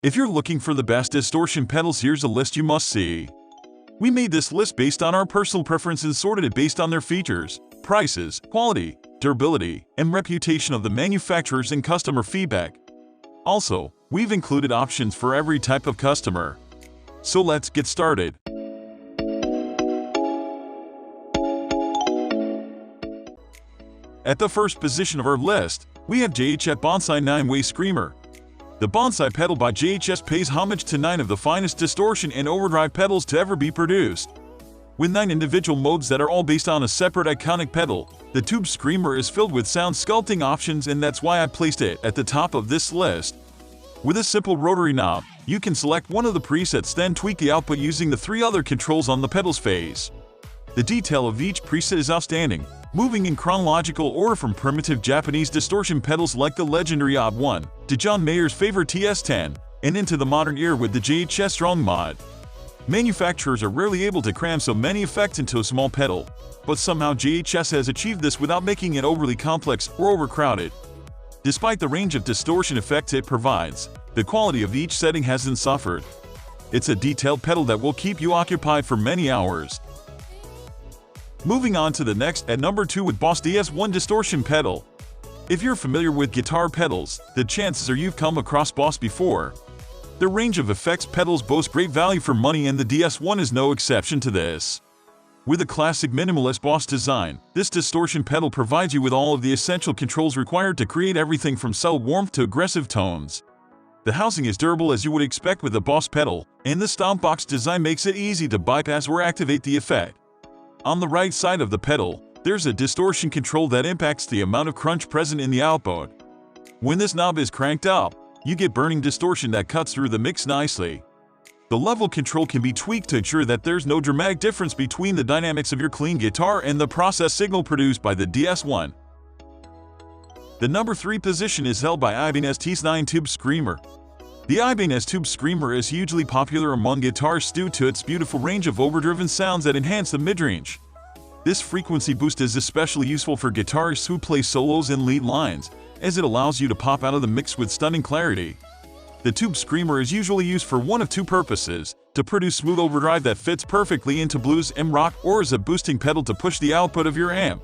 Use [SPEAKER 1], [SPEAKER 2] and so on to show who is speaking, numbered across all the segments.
[SPEAKER 1] If you're looking for the best distortion pedals, here's a list you must see. We made this list based on our personal preferences, sorted it based on their features, prices, quality, durability, and reputation of the manufacturers and customer feedback. Also, we've included options for every type of customer. So let's get started. At the first position of our list, we have JHS Bonsai 9-Way Screamer. The Bonsai pedal by JHS pays homage to 9 of the finest distortion and overdrive pedals to ever be produced. With 9 individual modes that are all based on a separate iconic pedal, the Tube Screamer is filled with sound sculpting options, and that's why I placed it at the top of this list. With a simple rotary knob, you can select one of the presets, then tweak the output using the 3 other controls on the pedal's face. The detail of each preset is outstanding, moving in chronological order from primitive Japanese distortion pedals like the legendary Odd 1 to John Mayer's favorite TS10 and into the modern era with the JHS Strong Mod. Manufacturers are rarely able to cram so many effects into a small pedal, but somehow JHS has achieved this without making it overly complex or overcrowded. Despite the range of distortion effects it provides, the quality of each setting hasn't suffered. It's a detailed pedal that will keep you occupied for many hours. Moving on to the next, at number 2 with Boss DS1 Distortion Pedal. If you're familiar with guitar pedals, the chances are you've come across Boss before. The range of effects pedals boasts great value for money, and the DS1 is no exception to this. With a classic minimalist Boss design, this distortion pedal provides you with all of the essential controls required to create everything from subtle warmth to aggressive tones. The housing is durable as you would expect with a Boss pedal, and the stomp box design makes it easy to bypass or activate the effect. On the right side of the pedal, there's a distortion control that impacts the amount of crunch present in the output. When this knob is cranked up, you get burning distortion that cuts through the mix nicely. The level control can be tweaked to ensure that there's no dramatic difference between the dynamics of your clean guitar and the processed signal produced by the DS1. The number 3 position is held by Ibanez TS9 Tube Screamer. The Ibanez Tube Screamer is hugely popular among guitarists due to its beautiful range of overdriven sounds that enhance the midrange. This frequency boost is especially useful for guitarists who play solos and lead lines, as it allows you to pop out of the mix with stunning clarity. The Tube Screamer is usually used for one of two purposes: to produce smooth overdrive that fits perfectly into blues and rock, or as a boosting pedal to push the output of your amp.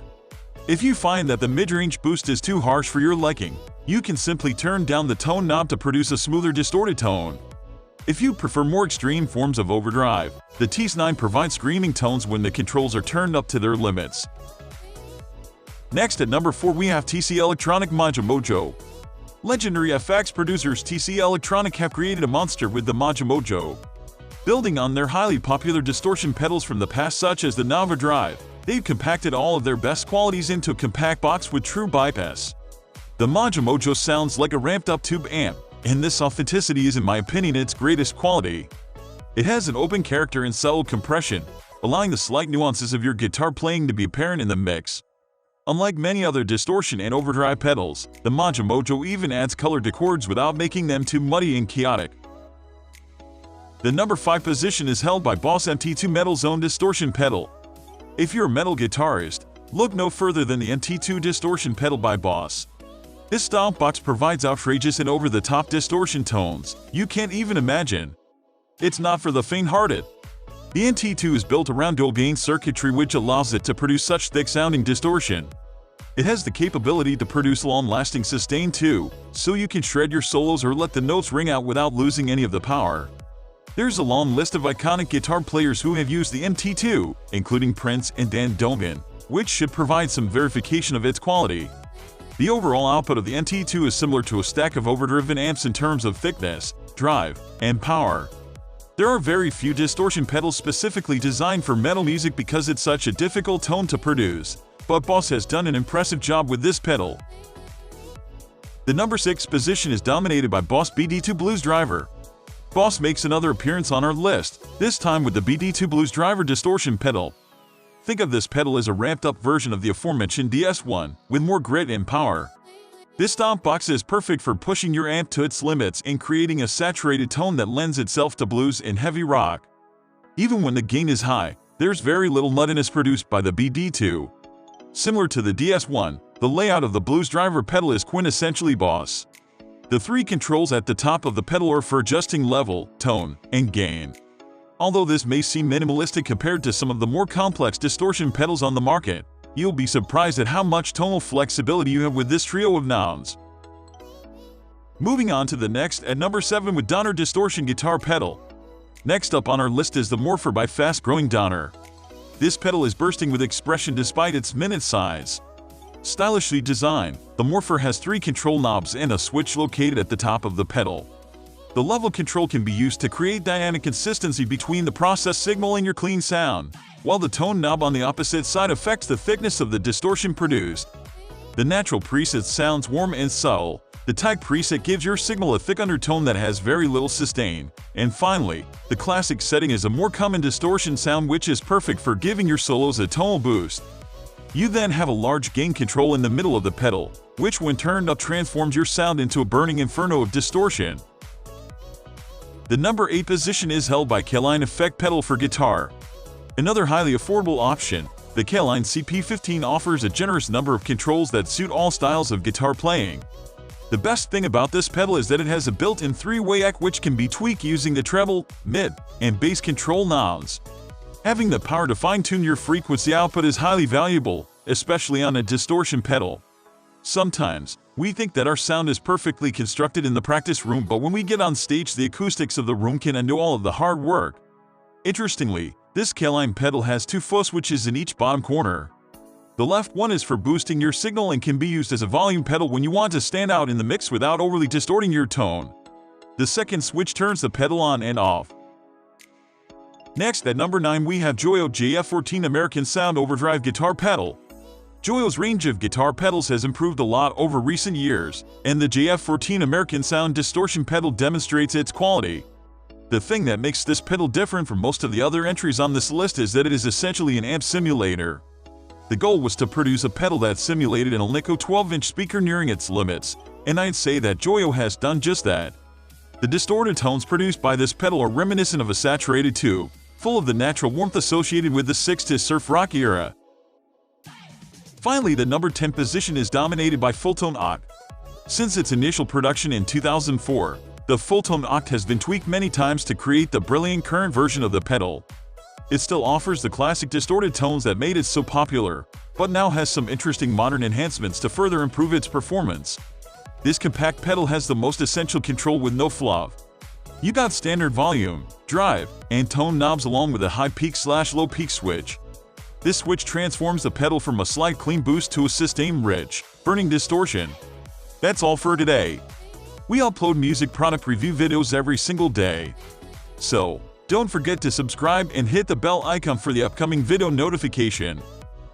[SPEAKER 1] If you find that the mid-range boost is too harsh for your liking, you can simply turn down the tone knob to produce a smoother distorted tone. If you prefer more extreme forms of overdrive, the TS9 provides screaming tones when the controls are turned up to their limits. Next, at number 4, we have TC Electronic MojoMojo. Legendary FX producers TC Electronic have created a monster with the MojoMojo. Building on their highly popular distortion pedals from the past, such as the Overdrive, they've compacted all of their best qualities into a compact box with true bypass. The MojoMojo sounds like a ramped-up tube amp, and this authenticity is, in my opinion, its greatest quality. It has an open character and subtle compression, allowing the slight nuances of your guitar playing to be apparent in the mix. Unlike many other distortion and overdrive pedals, the MojoMojo even adds color to chords without making them too muddy and chaotic. The number 5 position is held by Boss MT2 Metal Zone Distortion Pedal. If you're a metal guitarist, look no further than the MT2 Distortion Pedal by Boss. This stomp box provides outrageous and over-the-top distortion tones you can't even imagine. It's not for the faint-hearted. The MT2 is built around dual-gain circuitry, which allows it to produce such thick-sounding distortion. It has the capability to produce long-lasting sustain too, so you can shred your solos or let the notes ring out without losing any of the power. There's a long list of iconic guitar players who have used the MT2, including Prince and Dan Dogan, which should provide some verification of its quality. The overall output of the MT2 is similar to a stack of overdriven amps in terms of thickness, drive, and power. There are very few distortion pedals specifically designed for metal music because it's such a difficult tone to produce, but Boss has done an impressive job with this pedal. The number 6 position is dominated by Boss BD2 Blues Driver. Boss makes another appearance on our list, this time with the BD2 Blues Driver Distortion Pedal. Think of this pedal as a ramped-up version of the aforementioned DS1, with more grit and power. This stomp box is perfect for pushing your amp to its limits and creating a saturated tone that lends itself to blues and heavy rock. Even when the gain is high, there's very little nuttiness produced by the BD2. Similar to the DS1, the layout of the Blues Driver pedal is quintessentially Boss. The three controls at the top of the pedal are for adjusting level, tone, and gain. Although this may seem minimalistic compared to some of the more complex distortion pedals on the market, you'll be surprised at how much tonal flexibility you have with this trio of knobs. Moving on to the next, at number 7 with Donner Distortion Guitar Pedal. Next up on our list is the Morpher by Fast Growing Donner. This pedal is bursting with expression despite its minute size. Stylishly designed, the Morpher has 3 control knobs and a switch located at the top of the pedal. The level control can be used to create dynamic consistency between the process signal and your clean sound, while the tone knob on the opposite side affects the thickness of the distortion produced. The natural preset sounds warm and subtle. The tight preset gives your signal a thick undertone that has very little sustain. And finally, the classic setting is a more common distortion sound which is perfect for giving your solos a tonal boost. You then have a large gain control in the middle of the pedal, which when turned up transforms your sound into a burning inferno of distortion. The number 8 position is held by Caline Effect Pedal for Guitar. Another highly affordable option, the Kline CP15 offers a generous number of controls that suit all styles of guitar playing. The best thing about this pedal is that it has a built-in 3-way ACK which can be tweaked using the treble, mid, and bass control knobs. Having the power to fine-tune your frequency output is highly valuable, especially on a distortion pedal. Sometimes, we think that our sound is perfectly constructed in the practice room, but when we get on stage, the acoustics of the room can undo all of the hard work. Interestingly, this Caline pedal has 2 fuzz switches in each bottom corner. The left one is for boosting your signal and can be used as a volume pedal when you want to stand out in the mix without overly distorting your tone. The second switch turns the pedal on and off. Next, at number 9 we have Joyo GF14 American Sound Overdrive Guitar Pedal. Joyo's range of guitar pedals has improved a lot over recent years, and the GF14 American Sound Distortion pedal demonstrates its quality. The thing that makes this pedal different from most of the other entries on this list is that it is essentially an amp simulator. The goal was to produce a pedal that simulated an Alnico 12-inch speaker nearing its limits, and I'd say that Joyo has done just that. The distorted tones produced by this pedal are reminiscent of a saturated tube, full of the natural warmth associated with the 60s surf rock era. Finally, the number 10 position is dominated by Fulltone Odd. Since its initial production in 2004, the Fulltone Odd has been tweaked many times to create the brilliant current version of the pedal. It still offers the classic distorted tones that made it so popular, but now has some interesting modern enhancements to further improve its performance. This compact pedal has the most essential control with no fluff. You got standard volume, drive, and tone knobs along with a high peak/low peak switch. This switch transforms the pedal from a slight clean boost to a sustained-rich, burning distortion. That's all for today. We upload music product review videos every single day. So, don't forget to subscribe and hit the bell icon for the upcoming video notification.